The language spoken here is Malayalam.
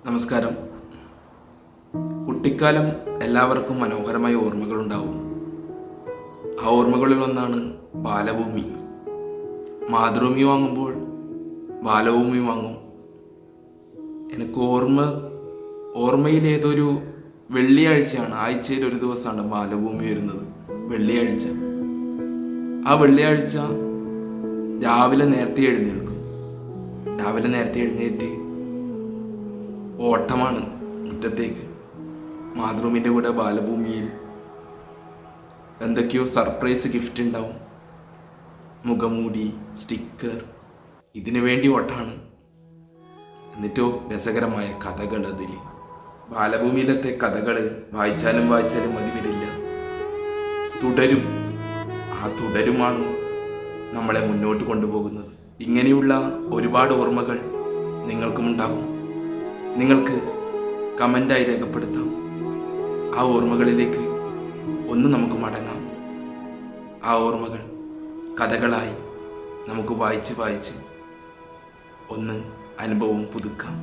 നമസ്കാരം. കുട്ടിക്കാലം എല്ലാവർക്കും മനോഹരമായ ഓർമ്മകളുണ്ടാവും. ആ ഓർമ്മകളിൽ ഒന്നാണ് ബാലഭൂമി. മാതൃഭൂമി വാങ്ങുമ്പോൾ ബാലഭൂമി വാങ്ങും. എനിക്ക് ഓർമ്മയിൽ ഏതൊരു വെള്ളിയാഴ്ചയാണ്, ആഴ്ചയിൽ ഒരു ദിവസമാണ് ബാലഭൂമി വരുന്നത്, വെള്ളിയാഴ്ച. ആ വെള്ളിയാഴ്ച രാവിലെ നേരത്തെ എഴുന്നേൽക്കും. രാവിലെ നേരത്തെ എഴുന്നേറ്റ് ഓട്ടമാണ് മുറ്റത്തേക്ക്. മാതൃഭൂമിൻ്റെ കൂടെ ബാലഭൂമിയിൽ എന്തൊക്കെയോ സർപ്രൈസ് ഗിഫ്റ്റ് ഉണ്ടാവും, മുഖമൂടി, സ്റ്റിക്കർ, ഇതിനു വേണ്ടി ഓട്ടാണ്. എന്നിട്ടോ രസകരമായ കഥകൾ. അതിൽ ബാലഭൂമിയിലത്തെ കഥകൾ വായിച്ചാലും മതി വരില്ല. തുടരും. ആ തുടരുമാണ് നമ്മളെ മുന്നോട്ട് കൊണ്ടുപോകുന്നത്. ഇങ്ങനെയുള്ള ഒരുപാട് ഓർമ്മകൾ നിങ്ങൾക്കും ഉണ്ടാകും. നിങ്ങൾക്ക് കമൻ്റായി രേഖപ്പെടുത്താം. ആ ഓർമ്മകളിലേക്ക് ഒന്ന് നമുക്ക് മടങ്ങാം. ആ ഓർമ്മകൾ കഥകളായി നമുക്ക് വായിച്ച് ഒന്ന് അനുഭവം പുതുക്കാം.